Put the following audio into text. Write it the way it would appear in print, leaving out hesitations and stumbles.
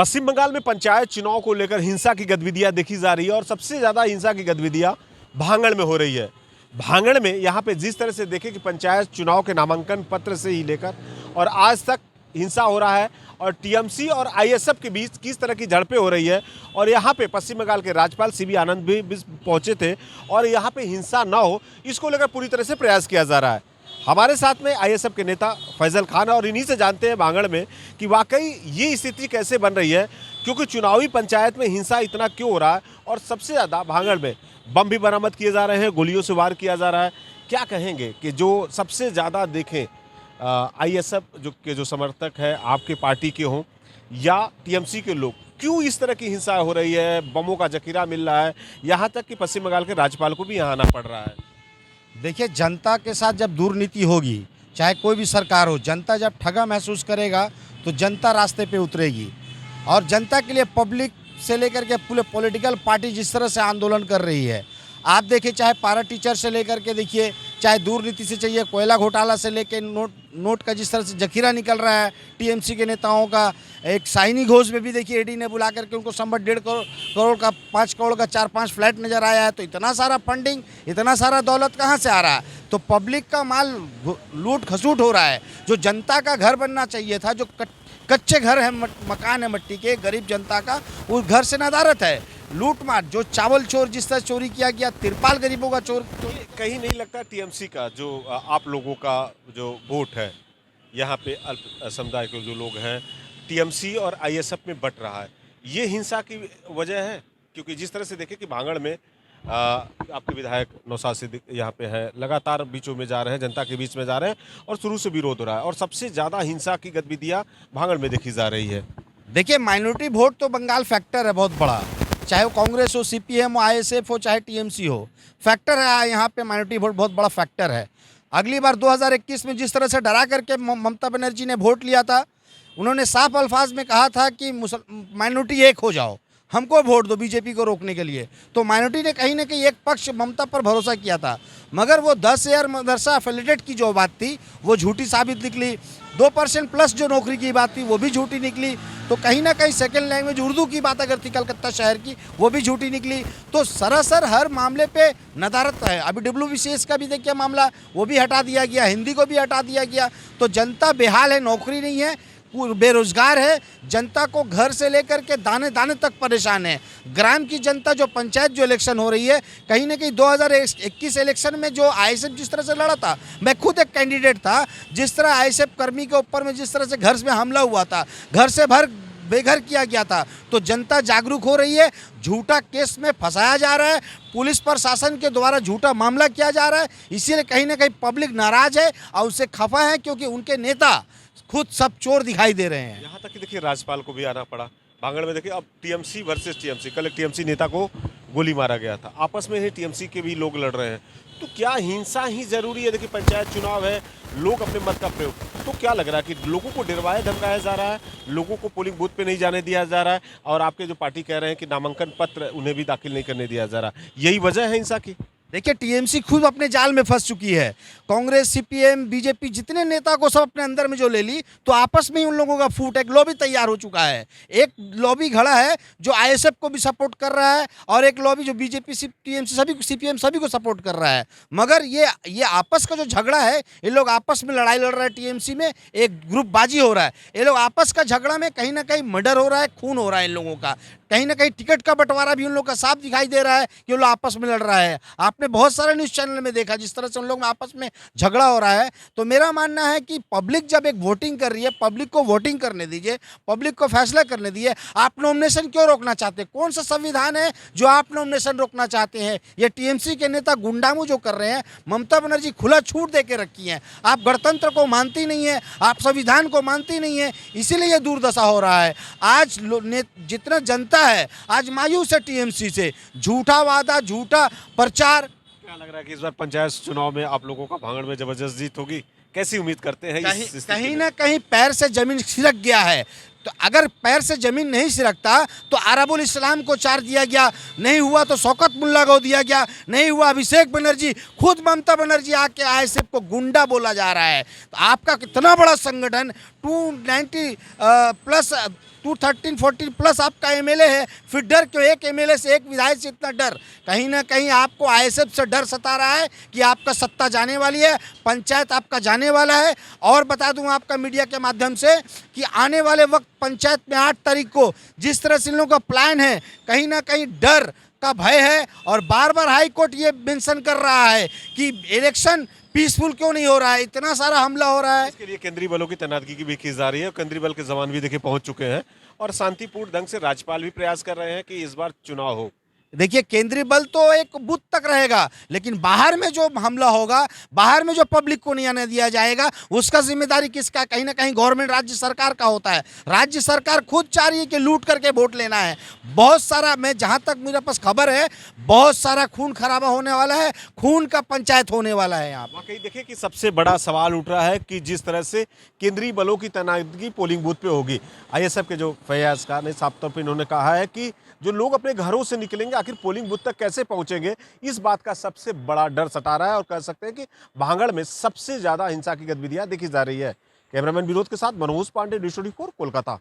पश्चिम बंगाल में पंचायत चुनाव को लेकर हिंसा की गतिविधियां देखी जा रही है और सबसे ज़्यादा हिंसा की गतिविधियां भांगड़ में हो रही है। भांगड़ में यहाँ पे जिस तरह से देखें कि पंचायत चुनाव के नामांकन पत्र से ही लेकर और आज तक हिंसा हो रहा है और टीएमसी और आईएसएफ के बीच किस तरह की झड़पें हो रही है। और यहाँ पे पश्चिम बंगाल के राज्यपाल सीबी आनंद भी पहुँचे थे और यहाँ पे हिंसा ना हो इसको लेकर पूरी तरह से प्रयास किया जा रहा है। हमारे साथ में आईएसएफ के नेता फैजल खान और इन्हीं से जानते हैं भांगड़ में कि वाकई ये स्थिति कैसे बन रही है, क्योंकि चुनावी पंचायत में हिंसा इतना क्यों हो रहा है और सबसे ज़्यादा भांगड़ में बम भी बरामद किए जा रहे हैं, गोलियों से वार किया जा रहा है। क्या कहेंगे कि जो सबसे ज़्यादा देखें आईएसएफ जो समर्थक है आपके पार्टी के हों या टीएमसी के लोग, क्यों इस तरह की हिंसा हो रही है, बमों का जखीरा मिल रहा है, यहाँ तक कि पश्चिम बंगाल के राज्यपाल को भी यहाँ आना पड़ रहा है। देखिए, जनता के साथ जब दुर्नीति होगी, चाहे कोई भी सरकार हो, जनता जब ठगा महसूस करेगा तो जनता रास्ते पे उतरेगी। और जनता के लिए पब्लिक से लेकर के पूरे पॉलिटिकल पार्टी जिस तरह से आंदोलन कर रही है, आप देखिए, चाहे पारा टीचर से लेकर के देखिए, चाहे दुर्नीति से चाहिए, कोयला घोटाला से लेकर नोट का जिस तरह से जखीरा निकल रहा है टीएमसी के नेताओं का। एक शाइनी घोष में भी देखिए ईडी ने बुला करके उनको 1.5 करोड़ का 5 करोड़ का 4-5 फ्लैट नज़र आया है। तो इतना सारा फंडिंग, इतना सारा दौलत कहाँ से आ रहा है? तो पब्लिक का माल लूट खसूट हो रहा है। जो जनता का घर बनना चाहिए था, जो कच्चे घर है, मकान है मट्टी के, गरीब जनता का, उस घर से नदारत है, लूट मार। जो चावल चोर जिस तरह चोरी किया गया, तिरपाल गरीबों का चोर। कहीं नहीं लगता टीएमसी का जो आप लोगों का जो वोट है यहाँ पे अल्प समुदाय के जो लोग हैं, टीएमसी और आईएसएफ में बट रहा है, ये हिंसा की वजह है? क्योंकि जिस तरह से देखें कि भांगड़ में आपके विधायक नौशाद सिद्दीकी यहाँ पे है, लगातार बीचों में जा रहे हैं, जनता के बीच में जा रहे हैं और शुरू से विरोध हो रहा है और सबसे ज़्यादा हिंसा की गतिविधियाँ भांगड़ में देखी जा रही है। देखिए, माइनॉरिटी वोट तो बंगाल फैक्टर है बहुत बड़ा, चाहे वो कांग्रेस हो, सीपीएम हो, आईएसएफ हो, चाहे टीएमसी हो, फैक्टर है यहाँ पे। माइनॉरिटी वोट बहुत बड़ा फैक्टर है। अगली बार 2021 में जिस तरह से डरा करके ममता बनर्जी ने वोट लिया था, उन्होंने साफ अल्फाज में कहा था कि माइनॉरिटी एक हो जाओ, हमको वोट दो बीजेपी को रोकने के लिए। तो माइनॉरिटी ने कहीं ना कहीं एक पक्ष ममता पर भरोसा किया था, मगर वो 10,000 मदरसा एफिलिएटेड की जो बात थी वो झूठी साबित निकली। 2% प्लस जो नौकरी की बात थी वो भी झूठी निकली। तो कहीं ना कहीं सेकंड लैंग्वेज उर्दू की बात अगर थी कलकत्ता शहर की, वो भी झूठी निकली। तो सरासर हर मामले पे नदारत है। अभी WBCS का भी देखिए मामला, वो भी हटा दिया गया, हिंदी को भी हटा दिया गया। तो जनता बेहाल है, नौकरी नहीं है, बेरोजगार है, जनता को घर से लेकर के दाने दाने तक परेशान है। ग्राम की जनता, जो पंचायत जो इलेक्शन हो रही है, कहीं ना कहीं 2021 इलेक्शन में जो आईएसएफ जिस तरह से लड़ा था, मैं खुद एक कैंडिडेट था, जिस तरह आईएसएफ कर्मी के ऊपर में जिस तरह से घर में हमला हुआ था, घर से बेघर किया गया था, तो जनता जागरूक हो रही है। झूठा केस में फंसाया जा रहा है, पुलिस प्रशासन के द्वारा झूठा मामला किया जा रहा है, इसीलिए कहीं ना कहीं पब्लिक नाराज है और उससे खफा है, क्योंकि उनके नेता खुद सब चोर दिखाई दे रहे हैं। यहाँ तक कि देखिए राज्यपाल को भी आना पड़ा भांगड़ में। देखिए, अब टीएमसी वर्सेस टीएमसी, कल एक टीएमसी नेता को गोली मारा गया था, आपस में ही टीएमसी के भी लोग लड़ रहे हैं। तो क्या हिंसा ही जरूरी है? देखिए, पंचायत चुनाव है, लोग अपने मत का प्रयोग, तो क्या लग रहा है कि लोगों को डरवाया धमकाया जा रहा है, लोगों को पोलिंग बूथ पे नहीं जाने दिया जा रहा है और आपके जो पार्टी कह रहे हैं कि नामांकन पत्र उन्हें भी दाखिल नहीं करने दिया जा रहा, यही वजह है हिंसा की? देखिए, टीएमसी खुद अपने जाल में फंस चुकी है। कांग्रेस, सीपीएम, बीजेपी जितने नेता को सब अपने अंदर में जो ले ली, तो आपस में ही उन लोगों का फूट, एक लॉबी तैयार हो चुका है। एक लॉबी खड़ा है जो आईएसएफ को भी सपोर्ट कर रहा है और एक लॉबी जो बीजेपी, टीएमसी, सभी सीपीएम सभी को सपोर्ट कर रहा है। मगर ये आपस का जो झगड़ा है, ये लोग आपस में लड़ाई लड़ रहे हैं। टीएमसी में एक ग्रुपबाजी हो रहा है, ये लोग आपस का झगड़ा में कहीं ना कहीं मर्डर हो रहा है, खून हो रहा है इन लोगों का। कहीं ना कहीं टिकट का बंटवारा भी उन लोग का साफ दिखाई दे रहा है कि वो लोग आपस में लड़ रहा है। आपने बहुत सारे न्यूज़ चैनल में देखा जिस तरह से उन लोग में आपस में झगड़ा हो रहा है। तो मेरा मानना है कि पब्लिक जब एक वोटिंग कर रही है, पब्लिक को वोटिंग करने दीजिए, पब्लिक को फैसला करने दीजिए। आप नॉमिनेशन क्यों रोकना चाहते हैं? कौन सा संविधान है जो आप नॉमिनेशन रोकना चाहते हैं? ये टीएमसी के नेता गुंडामू जो कर रहे हैं, ममता बनर्जी खुला छूट दे के रखी है। आप गणतंत्र को मानती नहीं है, आप संविधान को मानती नहीं है, इसीलिए ये दुर्दशा हो रहा है। आज जितना जनता है आज मायूस है टीएमसी से। झूठा वादा, झूठा प्रचार। क्या लग रहा है कि इस बार पंचायत चुनाव में आप लोगों का भांगड़ में जबरदस्त जीत होगी? कैसी उम्मीद करते हैं? कहीं ना कहीं पैर से जमीन सिरक गया है। तो अगर पैर से जमीन नहीं सिरकता तो अरबुल इस्लाम को चार दिया गया, नहीं हुआ तो शौकत मुल्ला को दिया गया, नहीं हुआ अभिषेक बनर्जी, खुद ममता बनर्जी आके आईएसएफ को गुंडा बोला जा रहा है। तो आपका कितना बड़ा संगठन 290 प्लस 213-14 प्लस आपका एमएलए है, फिर डर क्यों? एक एमएलए से, एक विधायक से इतना डर? कहीं ना कहीं आपको आईएसएफ से डर सता रहा है कि आपका सत्ता जाने वाली है, पंचायत आपका जाने वाला है। और बता दूं आपका मीडिया के माध्यम से कि आने वाले वक्त पंचायत में 8 तारीख को जिस तरह से इन लोगों का प्लान है, कहीं ना कहीं डर का भय है। और बार बार हाई कोर्ट ये मेंशन कर रहा है कि इलेक्शन पीसफुल क्यों नहीं हो रहा है, इतना सारा हमला हो रहा है। इसके लिए केंद्रीय बलों की तैनाती की भी की जा रही है और केंद्रीय बल के जवान भी देखिए पहुंच चुके हैं और शांतिपूर्ण ढंग से राज्यपाल भी प्रयास कर रहे हैं कि इस बार चुनाव हो। देखिए, केंद्रीय बल तो एक बूथ तक रहेगा, लेकिन बाहर में जो हमला होगा, बाहर में जो पब्लिक को नहीं आने दिया जाएगा, उसका जिम्मेदारी किसका? कहीं ना कहीं गवर्नमेंट, राज्य सरकार का होता है। राज्य सरकार खुद चाह रही है कि लूट करके वोट लेना है। बहुत सारा, मैं जहां तक मेरे पास खबर है, बहुत सारा खून खराबा होने वाला है, खून का पंचायत होने वाला है यहाँ। वाकई देखिए कि सबसे बड़ा सवाल उठ रहा है कि जिस तरह से केंद्रीय बलों की तैनाती पोलिंग बूथ पे होगी, आईएसएफ के जो फैयाज खान ने साफ तौर पर इन्होंने कहा है कि जो लोग अपने घरों से निकलेंगे आखिर पोलिंग बूथ तक कैसे पहुंचेंगे, इस बात का सबसे बड़ा डर सता रहा है और कह सकते हैं कि भांगड़ में सबसे ज्यादा हिंसा की गतिविधियां देखी जा रही है। कैमरामैन विनोद के साथ मनोज पांडे, डिश 24 कोलकाता।